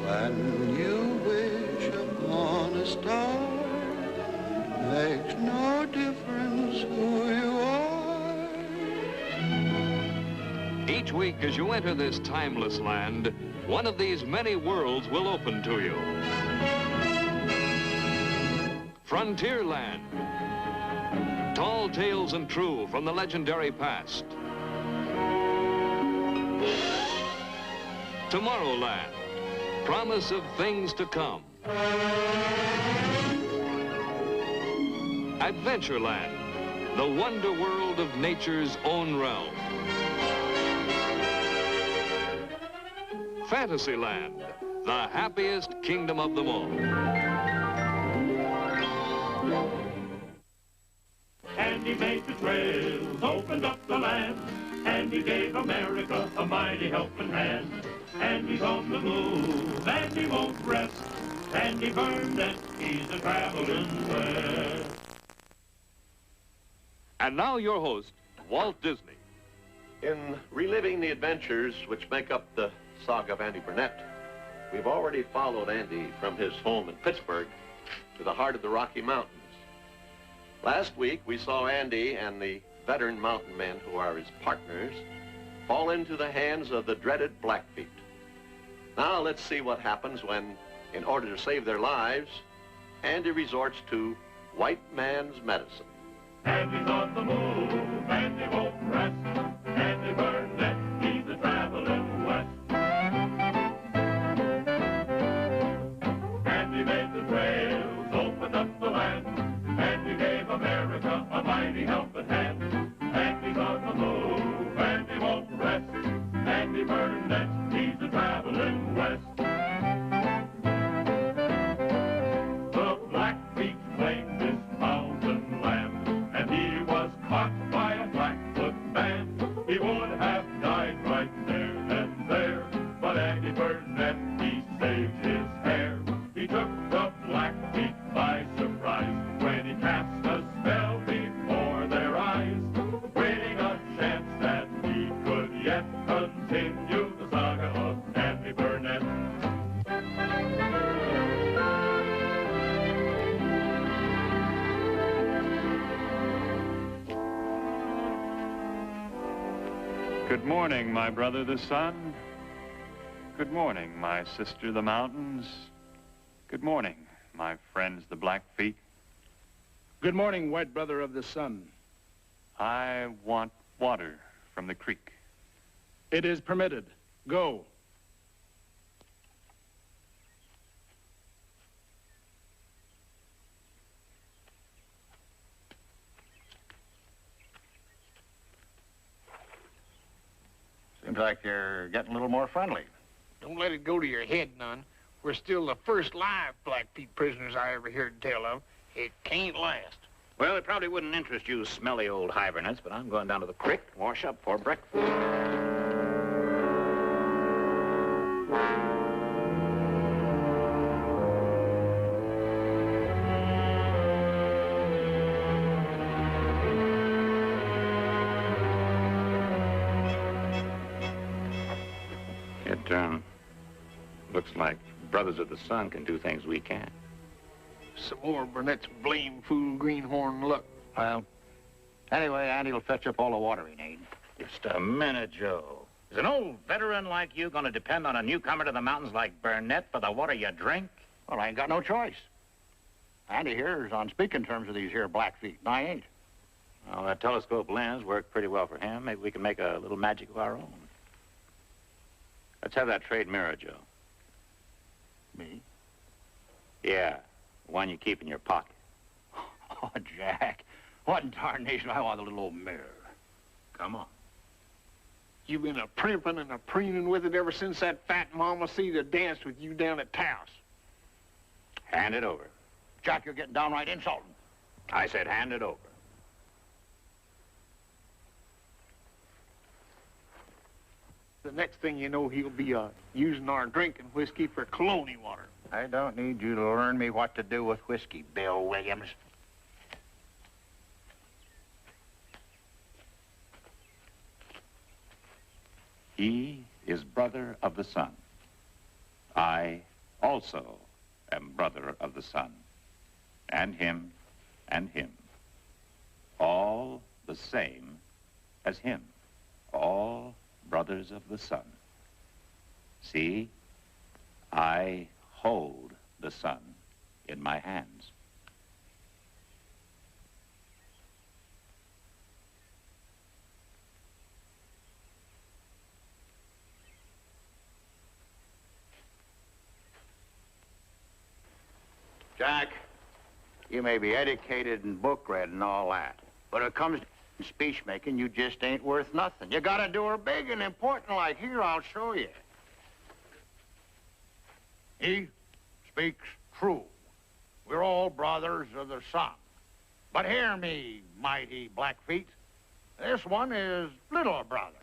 When you wish upon a star, makes no difference who you are. Each week as you enter this timeless land, one of these many worlds will open to you. Frontierland. Tall tales and true from the legendary past. Tomorrowland. Promise of things to come. Adventureland. The wonder world of nature's own realm. Fantasyland. The happiest kingdom of them all. And he made the trails, opened up the land, and he gave America a mighty helping hand. And he's on the move, and he won't rest, and he Burnett, he's a traveling west. And now your host, Walt Disney. In reliving the adventures which make up the Saga of Andy Burnett, we've already followed Andy from his home in Pittsburgh to the heart of the Rocky Mountains. Last week, we saw Andy and the veteran mountain men who are his partners fall into the hands of the dreaded Blackfeet. Now let's see what happens when, in order to save their lives, Andy resorts to white man's medicine. Andy's on the move, and he won't rest, Andy Burnett, he's a traveling west. Andy made the trails, opened up the land, and he gave America a mighty helping hand. Andy's on the move, and he won't rest, Andy Burnett, he's a traveling west. The Blackfeet claimed this mountain land, and he was caught by a Blackfoot band. He would have died right there and there, but Andy Burnett, he saved his hair. He took the Blackfeet by surprise when he cast a spell before their eyes, waiting a chance that he could yet continue the saga of Andy Burnett. Good morning, my brother the sun. Good morning, my sister the mountains. Good morning, my friends the Blackfeet. Good morning, white brother of the sun. I want water from the creek. It is permitted. Go. Seems like you're getting a little more friendly. Don't let it go to your head none. We're still the first live Blackfeet prisoners I ever heard tell of. It can't last. Well, it probably wouldn't interest you smelly old hibernates, but I'm going down to the creek to wash up for breakfast. It, looks like brothers of the sun can do things we can't. Some more of Burnett's blame fool greenhorn luck. Well, anyway, Andy will fetch up all the water he needs. Just a minute, Joe. Is an old veteran like you going to depend on a newcomer to the mountains like Burnett for the water you drink? Well, I ain't got no choice. Andy here is on speaking terms with these here Blackfeet, and I ain't. Well, that telescope lens worked pretty well for him. Maybe we can make a little magic of our own. Let's have that trade mirror, Joe. Me? Yeah, the one you keep in your pocket. Oh, Jack, what in tarnation I want a little old mirror? Come on. You've been a primping and a preening with it ever since that fat mama Cedar danced with you down at Taos. Hand it over. Jack, you're getting downright insulting. I said hand it over. The next thing you know, he'll be using our drinking whiskey for cologne water. I don't need you to learn me what to do with whiskey, Bill Williams. He is brother of the sun. I also am brother of the sun, and him, all the same as him, all brothers of the sun. See, I hold the sun in my hands. Jack, you may be educated and book read and all that, but when it comes to speech making, you just ain't worth nothing. You gotta do her big and important like here, I'll show you. He speaks true. We're all brothers of the sun. But hear me, mighty Blackfeet. This one is little brother.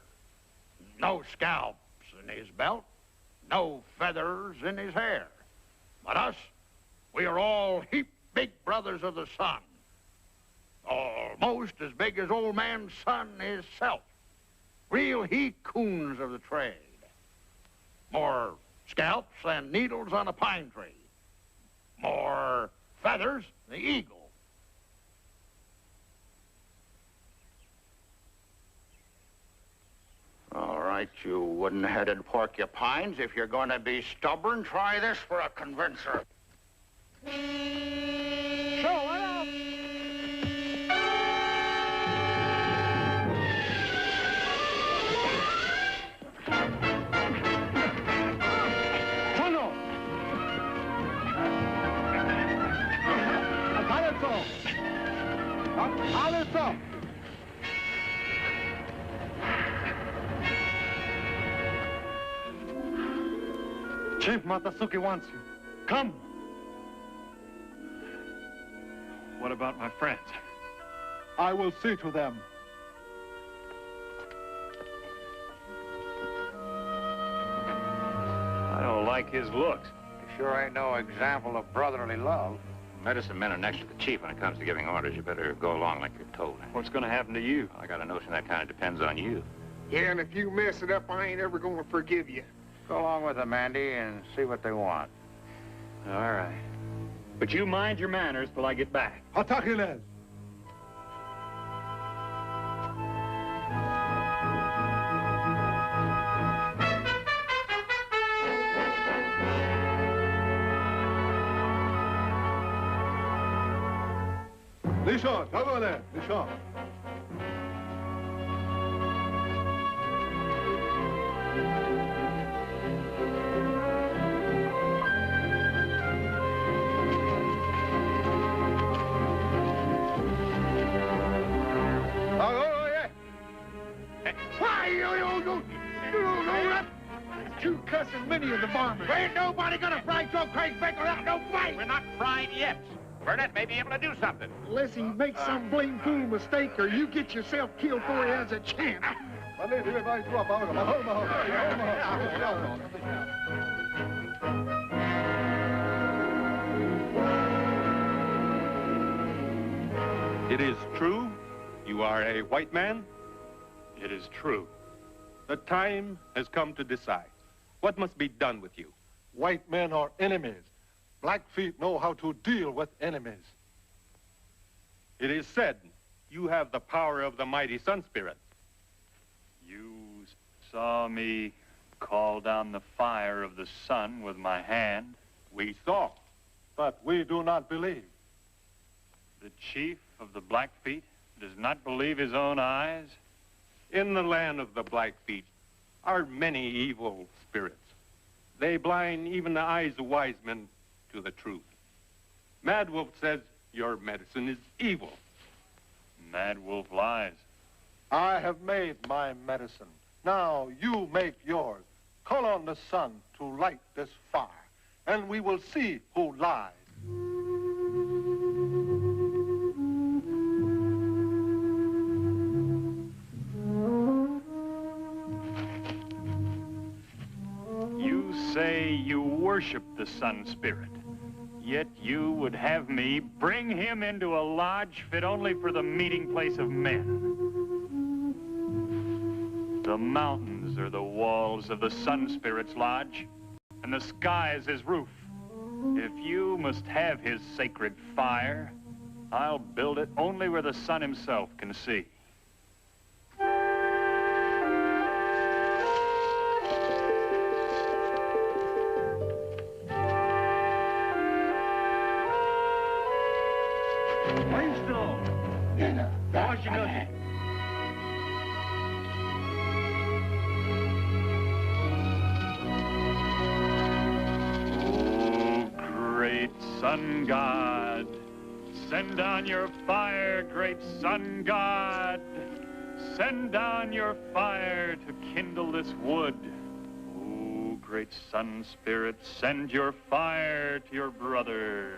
No scalps in his belt, no feathers in his hair. But us, we are all heap big brothers of the sun. Almost as big as old man Sun himself. Real he-coons of the trade. More scalps than needles on a pine tree. More feathers than the eagle. All right, you wooden-headed porcupines. If you're going to be stubborn, try this for a convincer. Show it up! Chano! Adesso! Chief Matasuki wants you. Come! What about my friends? I will see to them. I don't like his looks. You sure ain't no example of brotherly love. Medicine men are next to the chief when it comes to giving orders. You better go along like you're told. What's going to happen to you? I got a notion that kind of depends on you. Yeah, and if you mess it up, I ain't ever gonna forgive you. Go along with them, Andy, and see what they want. All right. But you mind your manners till I get back. Atakines! Lishon, come on there, Lishon. You cussing many of the varmints. Ain't nobody gonna fry Joe Craig Baker out no fight! We're not fried yet. Burnett may be able to do something. Unless he makes some blame fool mistake or you get yourself killed before he has a chance. It is true you are a white man? It is true. The time has come to decide. What must be done with you? White men are enemies. Blackfeet know how to deal with enemies. It is said you have the power of the mighty Sun Spirit. You saw me call down the fire of the sun with my hand. We saw. But we do not believe. The chief of the Blackfeet does not believe his own eyes. In the land of the Blackfeet are many evil spirits. They blind even the eyes of wise men to the truth. Mad Wolf says your medicine is evil. Mad Wolf lies. I have made my medicine. Now you make yours. Call on the sun to light this fire, and we will see who lies. You say you worship the Sun Spirit, yet you would have me bring him into a lodge fit only for the meeting place of men. The mountains are the walls of the Sun Spirit's lodge, and the sky is his roof. If you must have his sacred fire, I'll build it only where the sun himself can see. Sun God, send down your fire, great sun God. Send down your fire to kindle this wood. Oh, great sun spirit, send your fire to your brother.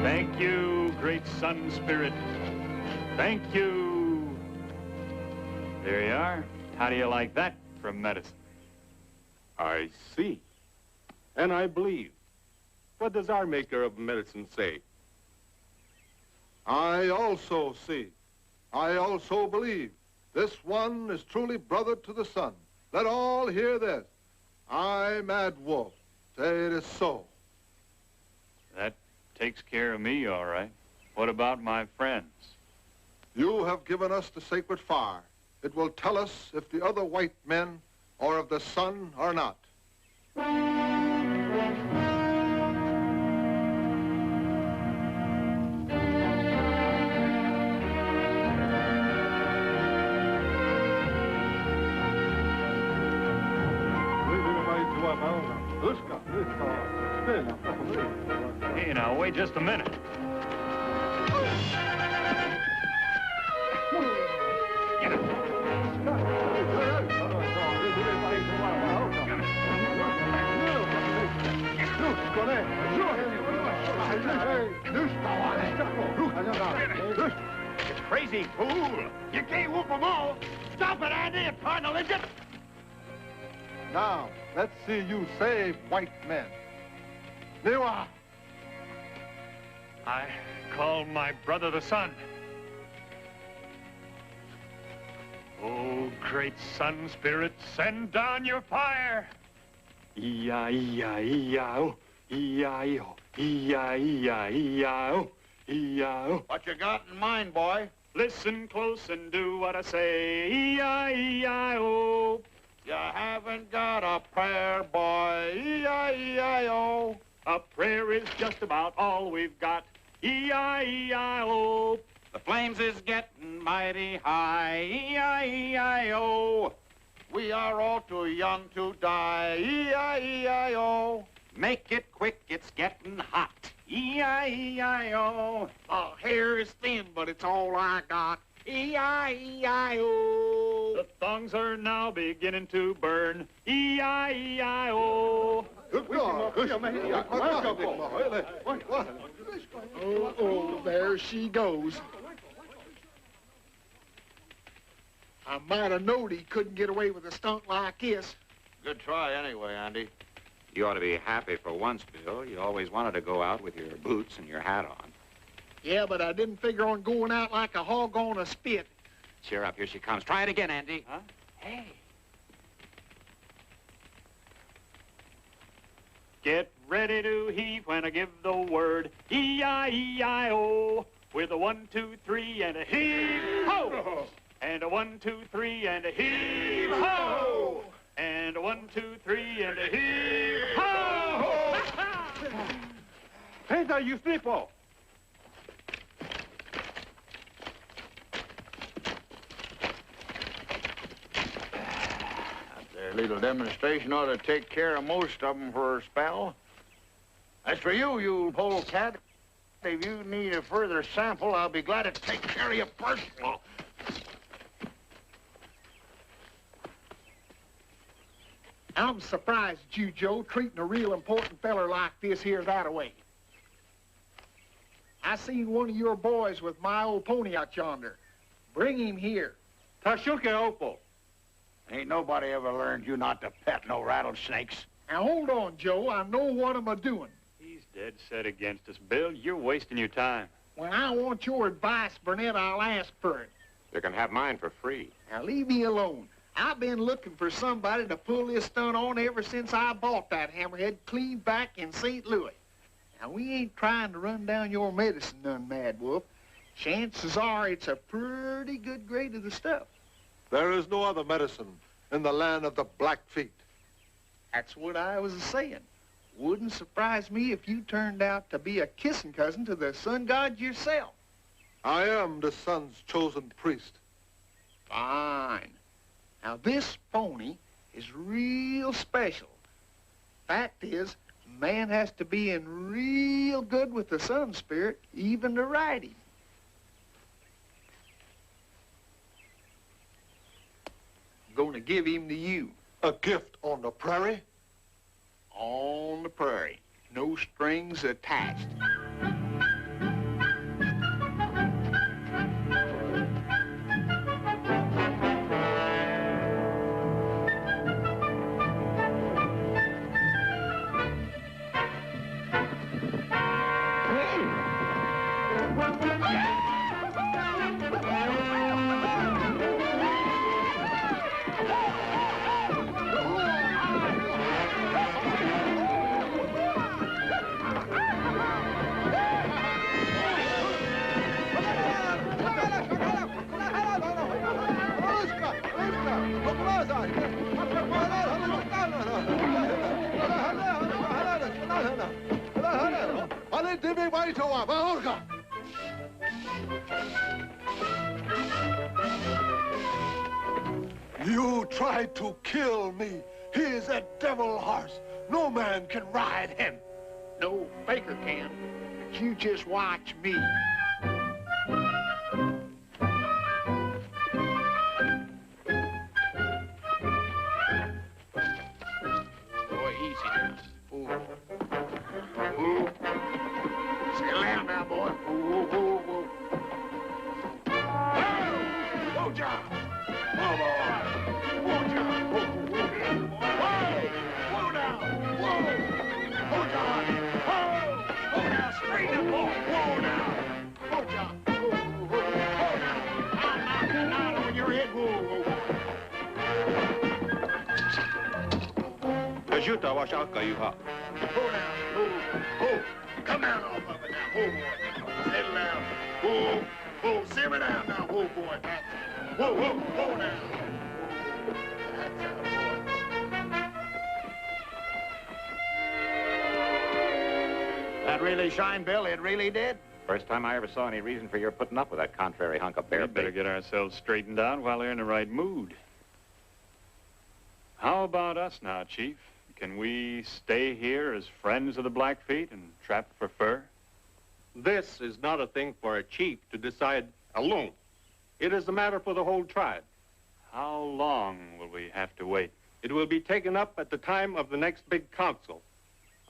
Thank you, great sun spirit. Thank you. There you are. How do you like that from medicine? I see. And I believe. What does our maker of medicine say? I also see. I also believe. This one is truly brother to the sun. Let all hear this. I, Mad Wolf, say it is so. That takes care of me, all right. What about my friends? You have given us the sacred fire. It will tell us if the other white men are of the sun or not. Hey, now, wait just a minute. You crazy fool! You can't whoop them all! Stop it, Andy! It's hard to listen! Now, let's see you save white men. Niwa! I call my brother the sun. Oh, great sun spirit, send down your fire. E-I-E-I-E-I-O, E-I-O, E-I-E-I-E-I-O, E-I-O. What you got in mind, boy? Listen close and do what I say, E-I-E-I-O. You haven't got a prayer, boy, E-I-E-I-O. A prayer is just about all we've got, E-I-E-I-O. The flames is getting mighty high, E-I-E-I-O. We are all too young to die, E-I-E-I-O. Make it quick, it's getting hot. E-I-E-I-O. The hair is thin, but it's all I got. E-I-E-I-O. The thongs are now beginning to burn, E-I-E-I-O. Oh, there she goes. I might have knowed he couldn't get away with a stunt like this. Good try anyway, Andy. You ought to be happy for once, Bill. You always wanted to go out with your boots and your hat on. Yeah, but I didn't figure on going out like a hog on a spit. Cheer up, here she comes. Try it again, Andy. Huh? Hey. Get ready to heave when I give the word, E-I-E-I-O. With a 1, 2, 3 and a heave-ho! And a 1, 2, 3 and a heave-ho! And a 1, 2, 3 and a heave-ho! Penta, you slippo! Their little demonstration ought to take care of most of them for a spell. As for you, you polecat, if you need a further sample, I'll be glad to take care of you personal. I'm surprised at you, Joe, treating a real important feller like this here that-a-way. I seen one of your boys with my old pony out yonder. Bring him here. Tashuke Opal. Ain't nobody ever learned you not to pet no rattlesnakes. Now, hold on, Joe. I know what I'm a-doing. He's dead set against us, Bill. You're wasting your time. When I want your advice, Burnett, I'll ask for it. You can have mine for free. Now, leave me alone. I've been looking for somebody to pull this stunt on ever since I bought that hammerhead clean back in St. Louis. Now, we ain't trying to run down your medicine none, Mad Wolf. Chances are it's a pretty good grade of the stuff. There is no other medicine in the land of the Blackfeet. That's what I was saying. Wouldn't surprise me if you turned out to be a kissing cousin to the sun god yourself. I am the sun's chosen priest. Fine. Now, this pony is real special. Fact is, man has to be in real good with the sun spirit even to ride him. I'm going to give him to you. A gift on the prairie? On the prairie. No strings attached. You tried to kill me. He is a devil horse. No man can ride him. No faker can, but you just watch me. Boy, easy now. Ooh. Ooh. Settle down now, boy. Ooh, ooh, ooh, ooh. Whoa, John. Whoa, boy. Whoa, John. Whoa, whoa, whoa. Whoa, now. Whoa. Whoa, John. Whoa. Whoa, now. Straighten up, boy. Whoa, now. Whoa, John. Whoa, whoa, whoa. Whoa, now. I'll knock it down on your head. Whoa, whoa. Kajuta washaka yuha. Whoa, now. Whoa, whoa. Come down off of it now. Whoa, boy. Settle down. Whoa, whoa. Simmer down now. Whoa, boy. Whoa, whoa, whoa, now. That's a boy. That really shined, Bill? It really did? First time I ever saw any reason for your putting up with that contrary hunk of bear We better bait. get ourselves straightened out while they're in the right mood. How about us now, Chief? Can we stay here as friends of the Blackfeet and trap for fur? This is not a thing for a chief to decide alone. It is a matter for the whole tribe. How long will we have to wait? It will be taken up at the time of the next big council.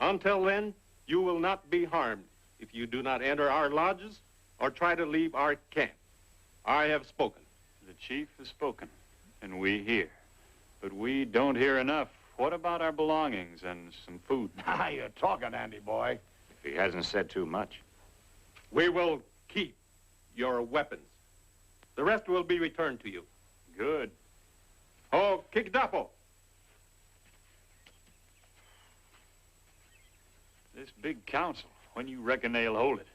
Until then, you will not be harmed if you do not enter our lodges or try to leave our camp. I have spoken. The chief has spoken, and we hear. But we don't hear enough. What about our belongings and some food? Ah, you're talking, Andy boy. If he hasn't said too much. We will keep your weapons. The rest will be returned to you. Good. Oh, Kikdapo. This big council, when you reckon they'll hold it?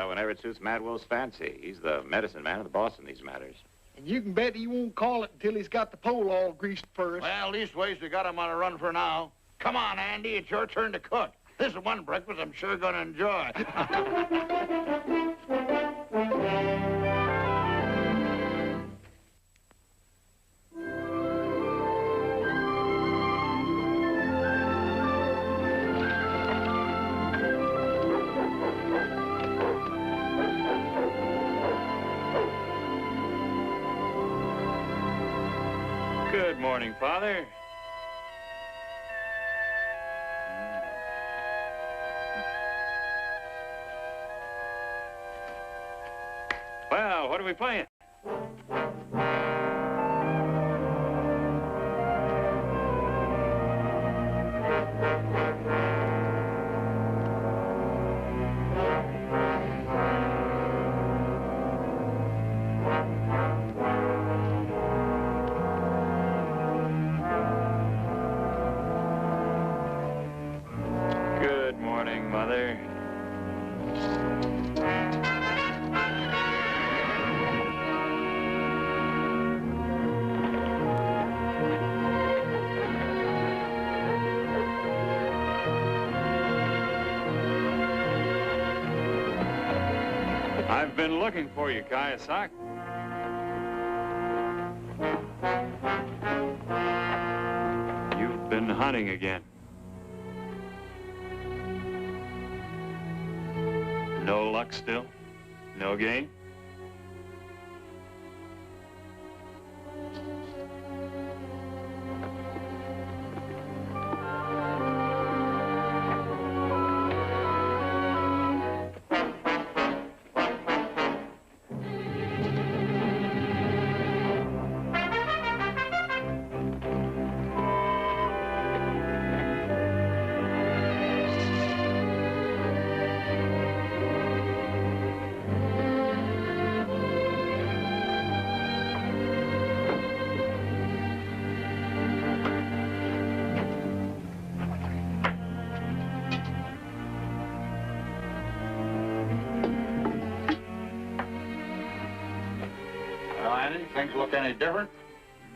Whenever it suits Mad Wolf's fancy. He's the medicine man and the boss in these matters. And you can bet he won't call it until he's got the pole all greased first. Well, leastways, we got him on a run for now. Come on, Andy, it's your turn to cook. This is one breakfast I'm sure gonna enjoy. Good morning, Father. Well, what are we playing? brother. I've been looking for you, Kayasak. You've been hunting again. No luck still? No game? Things look any different?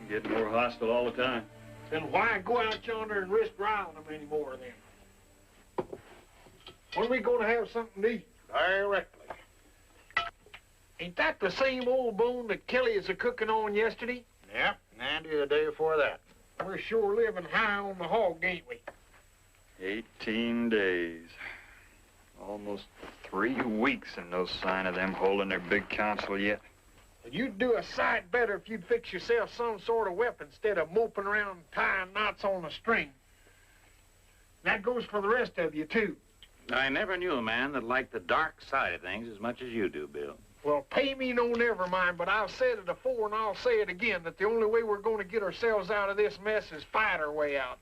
Getting more hostile all the time. Then why go out yonder and risk riling them anymore then? When are we going to have something to eat? Directly. Ain't that the same old bone that Kelly is a-cooking on yesterday? Yep, and Andy the day before that. We're sure living high on the hog, ain't we? 18 days. Almost 3 weeks and no sign of them holding their big council yet. You'd do a sight better if you'd fix yourself some sort of weapon instead of moping around tying knots on a string. That goes for the rest of you, too. I never knew a man that liked the dark side of things as much as you do, Bill. Well, pay me no never mind, but I've said it afore and I'll say it again, that the only way we're going to get ourselves out of this mess is fight our way out.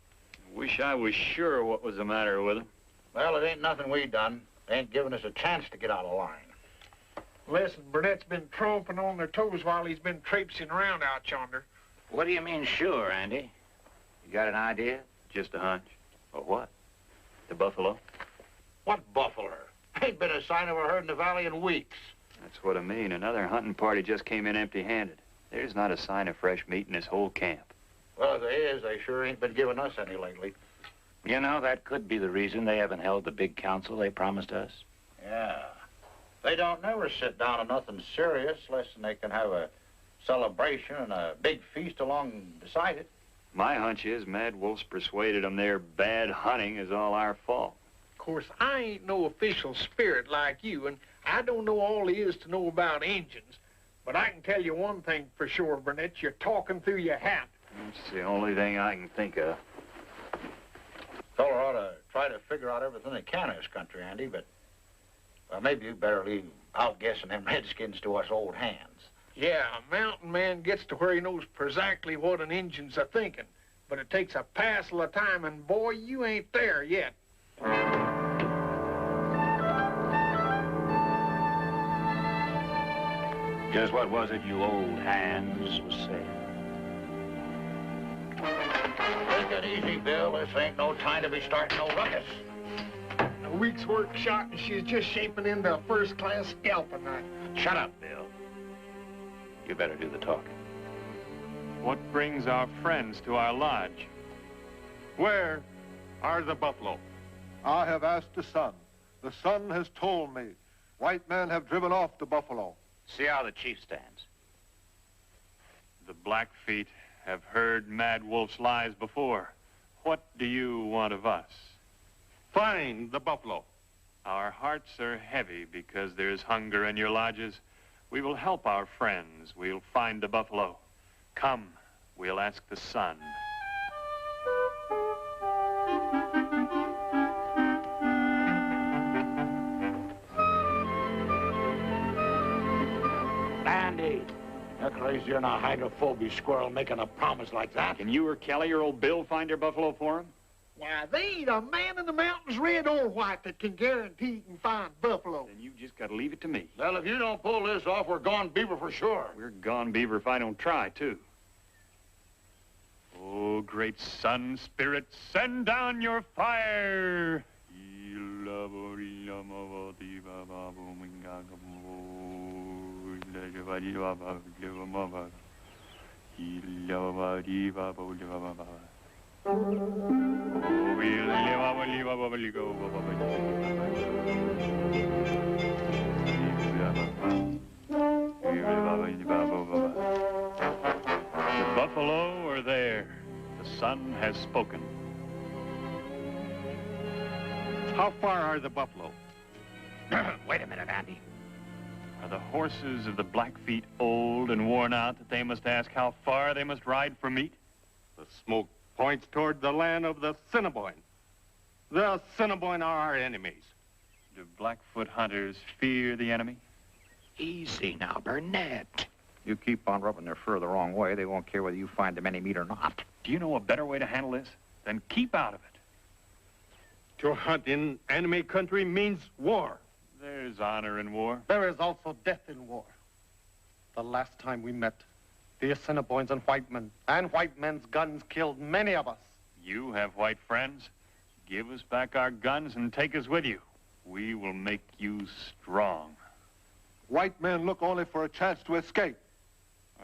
Wish I was sure what was the matter with him. Well, it ain't nothing we done. They ain't giving us a chance to get out of line. Listen, Burnett's been tromping on their toes while he's been traipsing around out yonder. What do you mean, sure, Andy? You got an idea? Just a hunch. Or what? The buffalo? What buffalo? Ain't been a sign of a herd in the valley in weeks. That's what I mean. Another hunting party just came in empty-handed. There's not a sign of fresh meat in this whole camp. Well, if there is, they sure ain't been giving us any lately. You know, that could be the reason they haven't held the big council they promised us. Yeah. They don't never sit down on nothing serious less than they can have a celebration and a big feast along beside it. My hunch is Mad Wolf's persuaded them their bad hunting is all our fault. Of course, I ain't no official spirit like you, and I don't know all there is to know about Injuns. But I can tell you one thing for sure, Burnett, you're talking through your hat. That's the only thing I can think of. Feller ought to try to figure out everything they can in this country, Andy, but well, maybe you better leave outguessing them redskins to us old hands. Yeah, a mountain man gets to where he knows exactly what an Injun's a-thinking. But it takes a passel of time, and boy, you ain't there yet. Just what was it you old hands was saying? Take it easy, Bill. This ain't no time to be starting no ruckus. A week's work shot, and she's just shaping into a first-class scalping knife. Shut up, Bill. You better do the talking. What brings our friends to our lodge? Where are the buffalo? I have asked the sun. The sun has told me. White men have driven off the buffalo. See how the chief stands. The Blackfeet have heard Mad Wolf's lies before. What do you want of us? Find the buffalo. Our hearts are heavy because there's hunger in your lodges. We will help our friends. We'll find the buffalo. Come, we'll ask the sun. Andy, you're crazier than a hydrophobic squirrel making a promise like that. Can you or Kelly or old Bill find your buffalo for him? Why, they ain't a man in the mountains, red or white, that can guarantee he can find buffalo. Then you just got to leave it to me. Well, if you don't pull this off, we're gone beaver for sure. We're gone beaver if I don't try, too. Oh, great sun spirit, send down your fire. The buffalo are there. The sun has spoken. How far are the buffalo? Wait a minute, Andy. Are the horses of the Blackfeet old and worn out that they must ask how far they must ride for meat? The smoke points toward the land of the Assiniboine. The Assiniboine are our enemies. Do Blackfoot hunters fear the enemy? Easy now, Burnett. You keep on rubbing their fur the wrong way, they won't care whether you find them any meat or not. Do you know a better way to handle this? Then keep out of it. To hunt in enemy country means war. There's honor in war. There is also death in war. The last time we met, the Assiniboines and white men, and white men's guns killed many of us. You have white friends. Give us back our guns and take us with you. We will make you strong. White men look only for a chance to escape.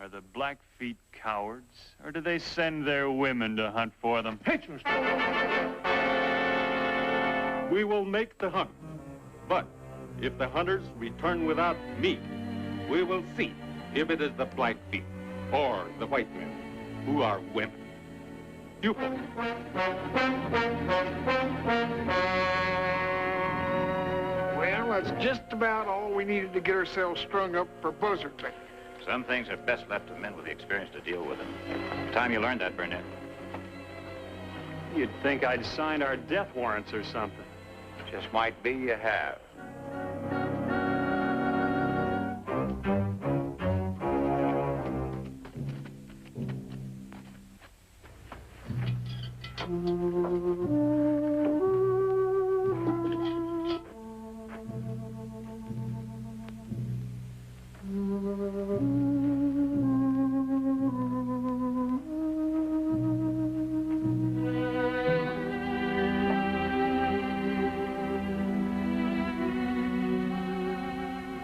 Are the Blackfeet cowards, or do they send their women to hunt for them? We will make the hunt. But if the hunters return without meat, we will see if it is the Blackfeet or the white men who are women. You folks. Well, that's just about all we needed to get ourselves strung up for buzzard bait. Some things are best left to men with the experience to deal with them. Time you learned that, Burnett. You'd think I'd signed our death warrants or something. Just might be you have.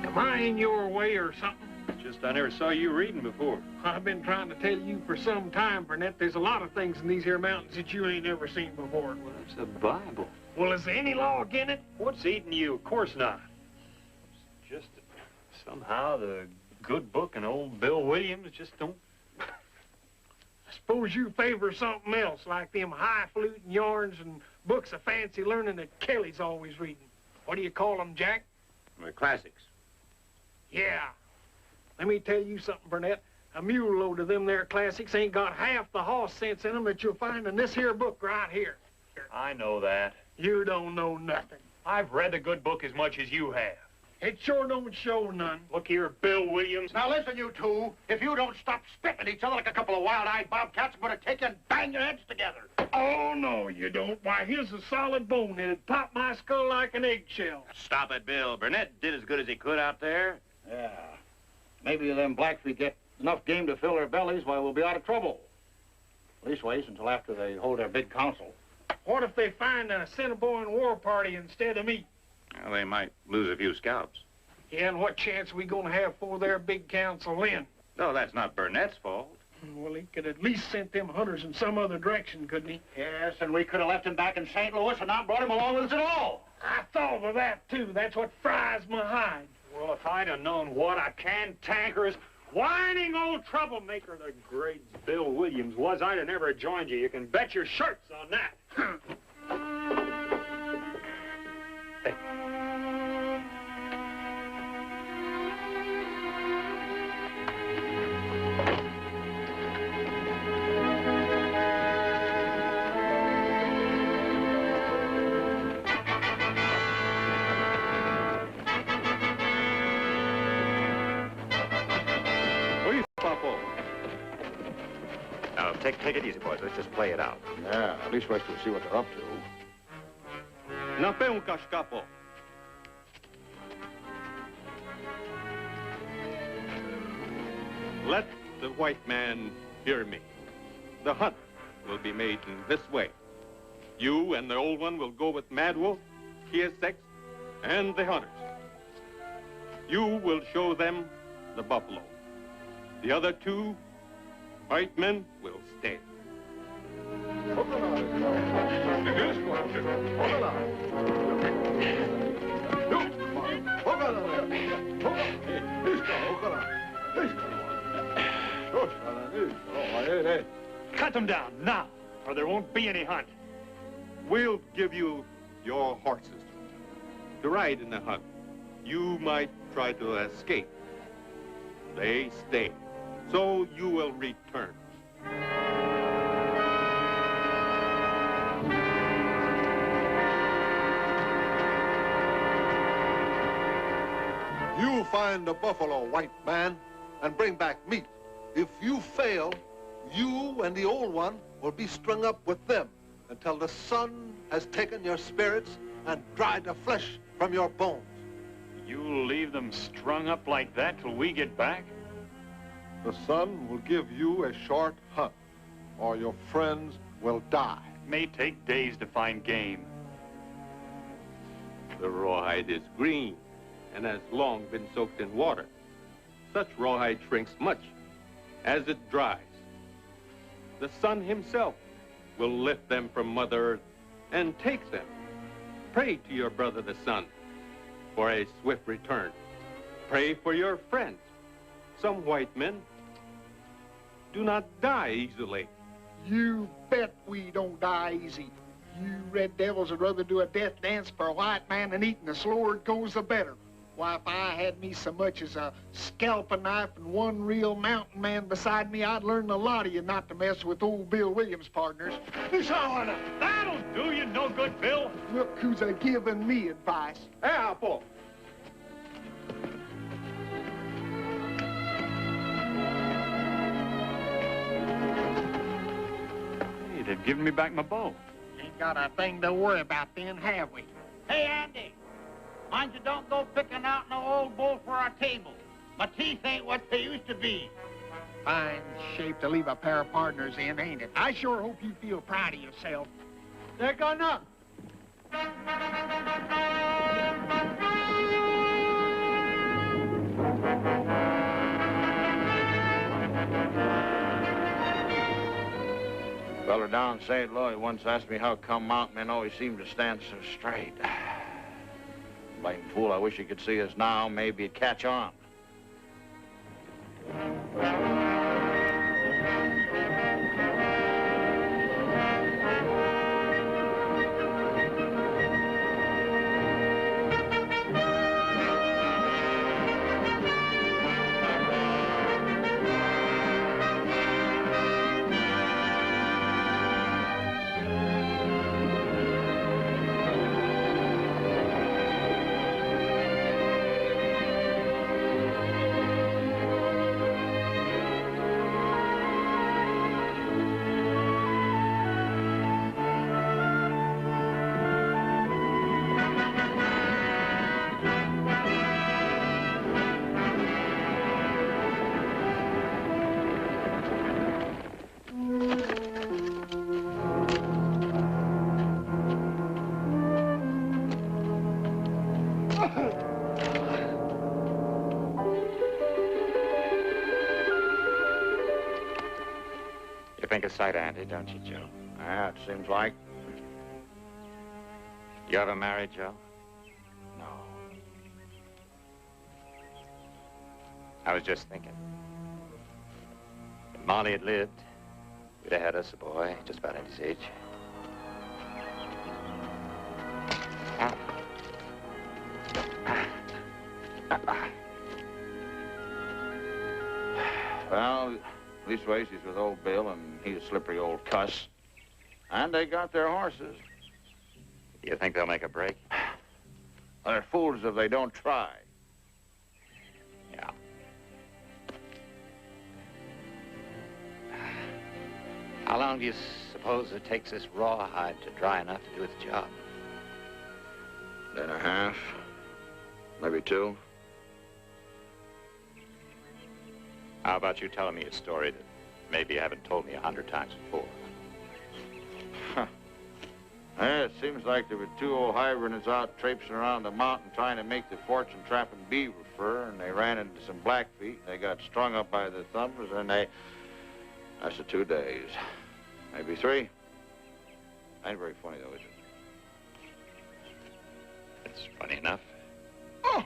Am I in your way or something? Just I never saw you reading before. I've been trying to tell you for some time, Burnett, there's a lot of things in these here mountains that you ain't never seen before. Well, it's a Bible. Well, is there any law against it? What's eating you? Of course not. It's just somehow the good book and old Bill Williams just don't... I suppose you favor something else, like them highfalutin yarns and books of fancy learning that Kelly's always reading. What do you call them, Jack? The classics. Yeah. Let me tell you something, Burnett. A mule load of them there classics ain't got half the hoss sense in them that you'll find in this here book right here. I know that. You don't know nothing. I've read the good book as much as you have. It sure don't show none. Look here, Bill Williams. Now listen, you two. If you don't stop spitting at each other like a couple of wild-eyed bobcats, I'm going to take you and bang your heads together. Oh, no, you don't. Why, here's a solid bone. It'd pop my skull like an eggshell. Stop it, Bill. Burnett did as good as he could out there. Yeah. Maybe them Blackfeet get enough game to fill their bellies while we'll be out of trouble. Leastways, until after they hold their big council. What if they find an Assiniboine war party instead of me? Well, they might lose a few scalps. Yeah, and what chance we gonna have for their big council then? No, that's not Burnett's fault. Well, he could at least sent them hunters in some other direction, couldn't he? Yes, and we could have left him back in St. Louis and not brought him along with us at all. I thought of that, too. That's what fries my hide. Well, if I'd have known what a cantankerous, whining old troublemaker the great Bill Williams was, I'd have never joined you. You can bet your shirts on that. Hey. Now, take it easy, boys. Let's just play it out. Yeah, at least wait till we see what they're up to. Napeuncas, capo. Let the white man hear me. The hunt will be made in this way. You and the old one will go with Mad Wolf. sex and the hunters. You will show them the buffalo. The other two white men will stay. Cut them down now, or there won't be any hunt. We'll give you your horses to ride in the hunt. You might try to escape. They stay, so you will return. You find a buffalo, white man, and bring back meat. If you fail, you and the old one will be strung up with them until the sun has taken your spirits and dried the flesh from your bones. You'll leave them strung up like that till we get back? The sun will give you a short hunt, or your friends will die. May take days to find game. The rawhide is green and has long been soaked in water. Such rawhide shrinks much as it dries. The sun himself will lift them from Mother Earth and take them. Pray to your brother the sun for a swift return. Pray for your friends. Some white men do not die easily. You bet we don't die easy. You red devils would rather do a death dance for a white man than eating the slower it goes, the better. Why, if I had me so much as a scalping knife and one real mountain man beside me, I'd learn a lot of you not to mess with old Bill Williams' partners. That'll do you no good, Bill. Look who's a-giving me advice. Apple. Hey, they've given me back my bow. Ain't got a thing to worry about then, have we? Hey, Andy, mind you don't go picking out no old bull for our table. My teeth ain't what they used to be. Fine shape to leave a pair of partners in, ain't it? I sure hope you feel proud of yourself. They're going up. Fella down in St. Louis once asked me how come mountain men always seem to stand so straight. Blame fool, I wish you could see us now. Maybe it'd catch on. You think it's sight, Andy, don't you, Joe? Yeah, it seems like. You ever married, Joe? No. I was just thinking. If Molly had lived, we'd have had us a boy, just about Andy's age. Well, leastways, he's with old Bill, and he's a slippery old cuss. And they got their horses. You think they'll make a break? They're fools if they don't try. Yeah. How long do you suppose it takes this rawhide to dry enough to do its job? Day and a half, maybe 2. How about you telling me a story that maybe you haven't told me 100 times before? Huh. It seems like there were two old hybrids out traipsing around the mountain trying to make the fortune trapping beaver fur, and they ran into some Blackfeet. They got strung up by the thumbers, and that's the 2 days. Maybe 3. Ain't very funny, though, is it? It's funny enough. Oh!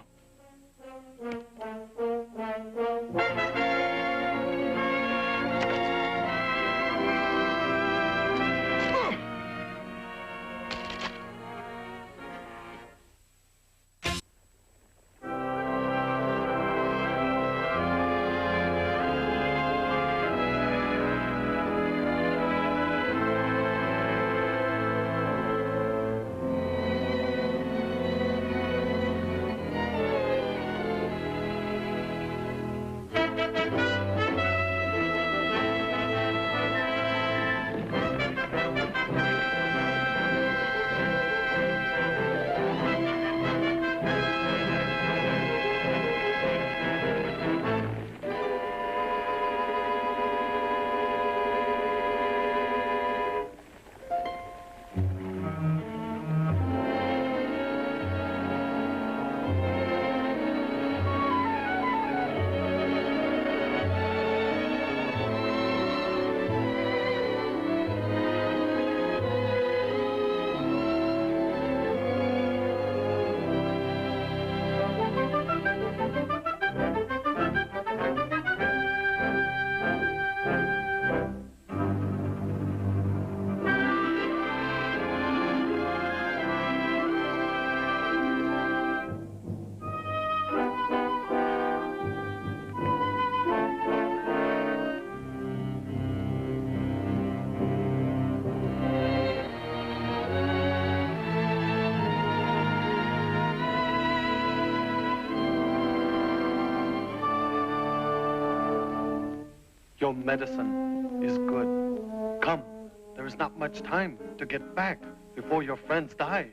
Your medicine is good. Come, there is not much time to get back before your friends die.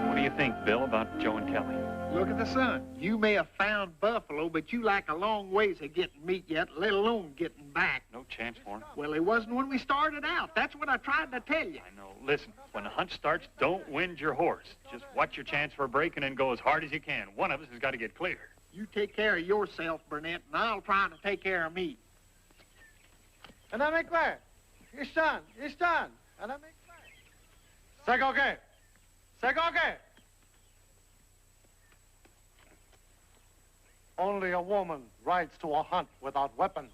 What do you think, Bill, about Joe and Kelly? Look at the sun. You may have found buffalo, but you lack a long ways of getting meat yet, let alone getting back. No chance for him. Well, it wasn't when we started out. That's what I tried to tell you. I know. Listen, when the hunt starts, don't wind your horse. Just watch your chance for a break and then go as hard as you can. One of us has got to get clear. You take care of yourself, Burnett, and I'll try to take care of me. And I make clear. It's done. And I make clear. Saga. Only a woman rides to a hunt without weapons.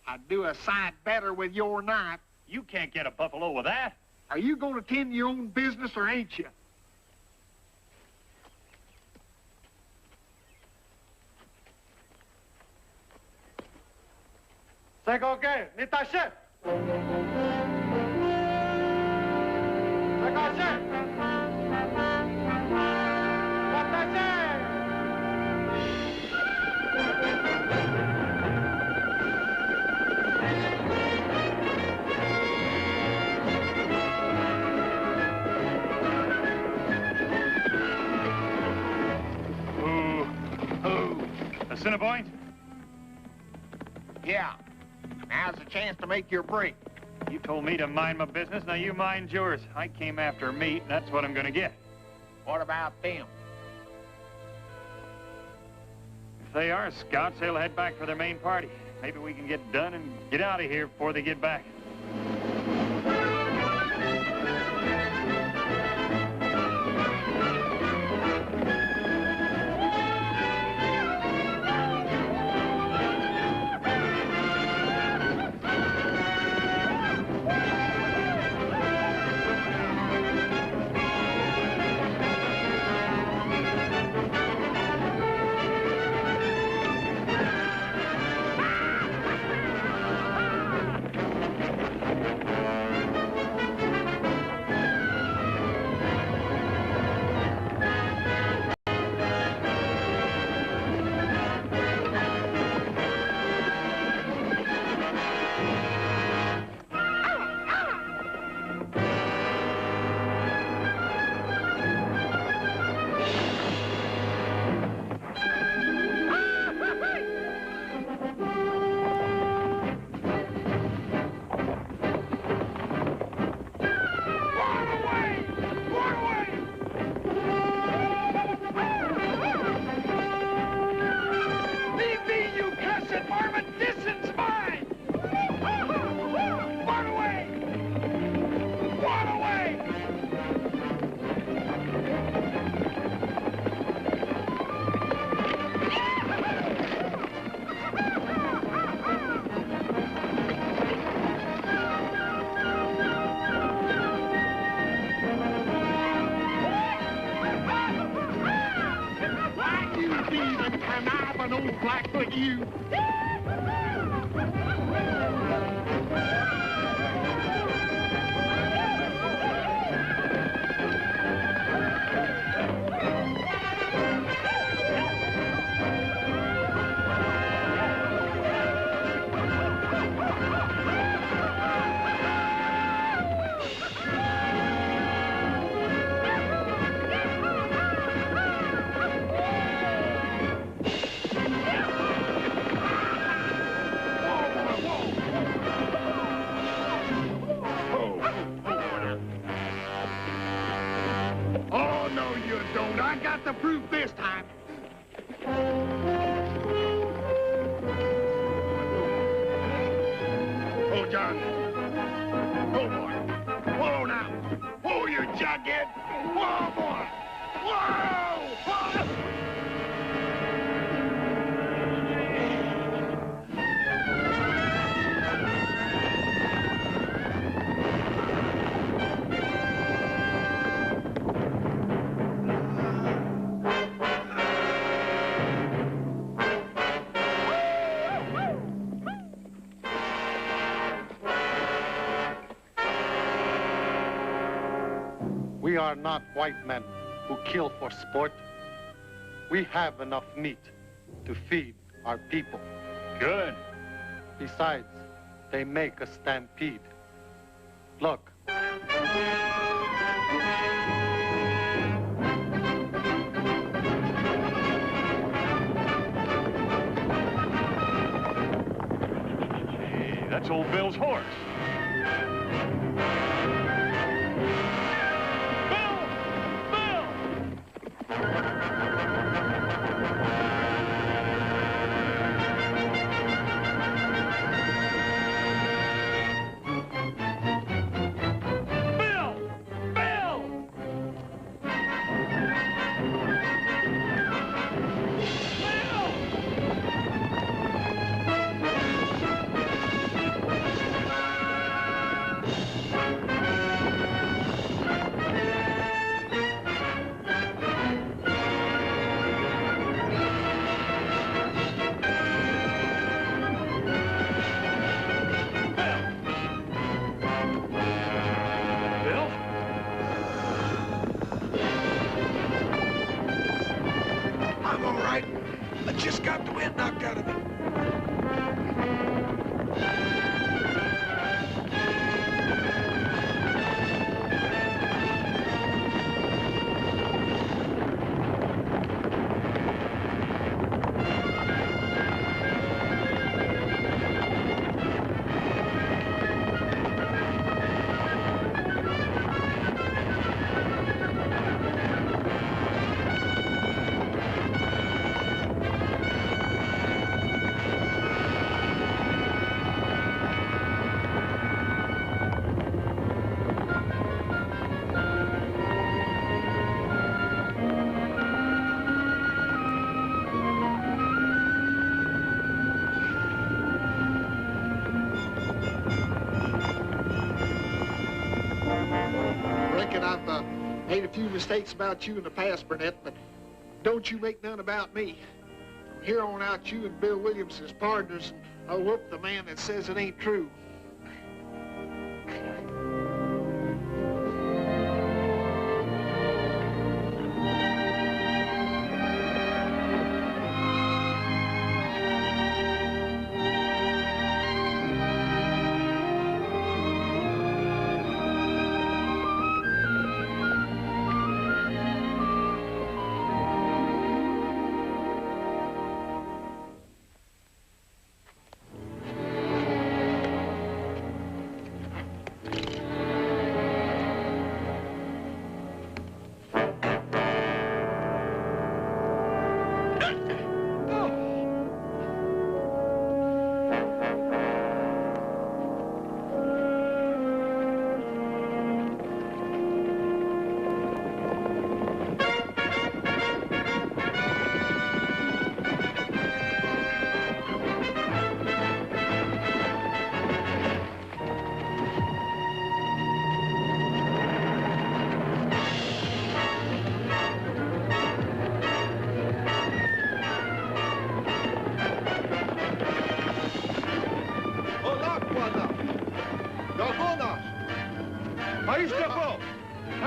I'd do a sight better with your knife. You can't get a buffalo with that. Are you going to tend your own business or ain't you? Saga, nitashe. Assiniboines? Yeah. Now's the chance to make your break. You told me to mind my business, now you mind yours. I came after meat, and that's what I'm gonna get. What about them? If they are scouts, they'll head back for their main party. Maybe we can get done and get out of here before they get back. thieving, conniving old Blackfoot, you. I got the proof this time. Oh, John. Oh, boy. Whoa, now. Whoa, you jughead. Whoa, boy. Whoa! Whoa! We are not white men who kill for sport. We have enough meat to feed our people. Good. Besides, they make a stampede. Look. Hey, that's old Bill's horse. Just got the wind knocked out of me. I've made a few mistakes about you in the past, Burnett, but don't you make none about me. From here on out, you and Bill Williams is partners, and I'll whoop the man that says it ain't true.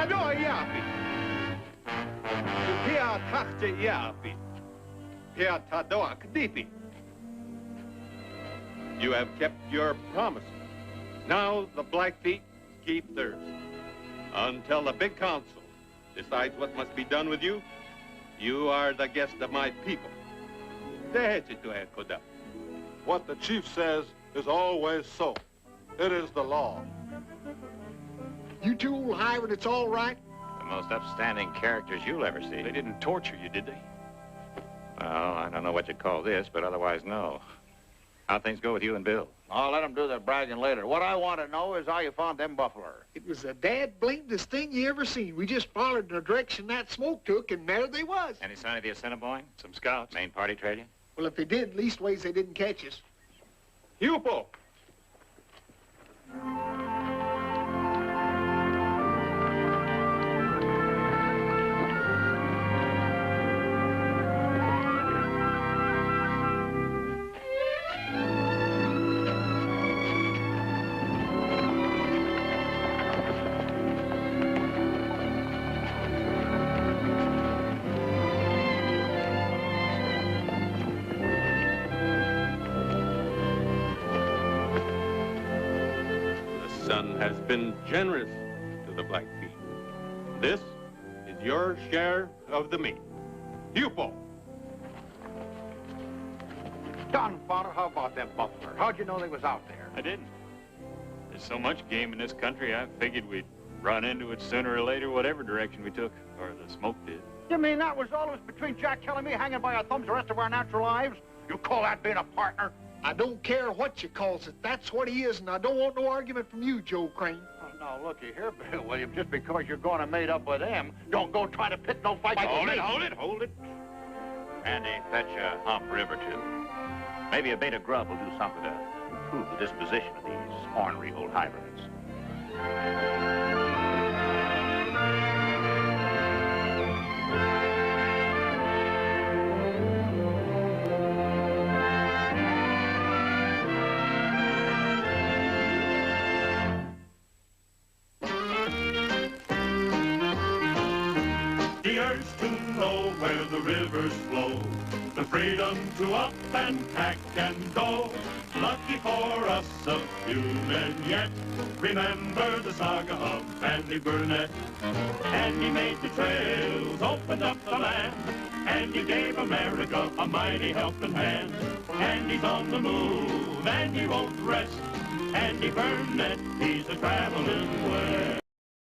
Hado yapi. Pia tachte yapi. Pia tadoak dipi. You have kept your promise. Now the Blackfeet keep theirs. Until the big council decides what must be done with you, you are the guest of my people. What the chief says is always so. It is the law. You two old hired, it's all right? The most upstanding characters you'll ever see. They didn't torture you, did they? Well, I don't know what you call this, but otherwise, no. How'd things go with you and Bill? I'll let them do their bragging later. What I want to know is how you found them buffalers. It was the dad-blamedest thing you ever seen. We just followed the direction that smoke took, and there they was. Any sign of the Assiniboine? Some scouts. Main party trail you? Well, if they did, leastways they didn't catch us. Hupo! Has been generous to the Blackfeet. This is your share of the meat. Hupo! Don Father, how about them buffalers? How'd you know they was out there? I didn't. There's so much game in this country, I figured we'd run into it sooner or later, whatever direction we took, or the smoke did. You mean that was all that was between Jack Kelly and me hanging by our thumbs the rest of our natural lives? You call that being a partner? I don't care what you calls it. That's what he is, and I don't want no argument from you, Joe Crane. Oh, now, looky here, Bill Williams. Just because you're going to mate up with them, don't go try to pit no fight with me. Hold it. Andy, fetch a hump rib or two. Maybe a bait of grub will do something to improve the disposition of these ornery old hybrids. The urge to know where the rivers flow, the freedom to up and pack and go. Lucky for us, a few men yet remember the saga of Andy Burnett. And he made the trails, opened up the land, and he gave America a mighty helping hand. And he's on the move, and he won't rest. Andy Burnett, he's a traveling west.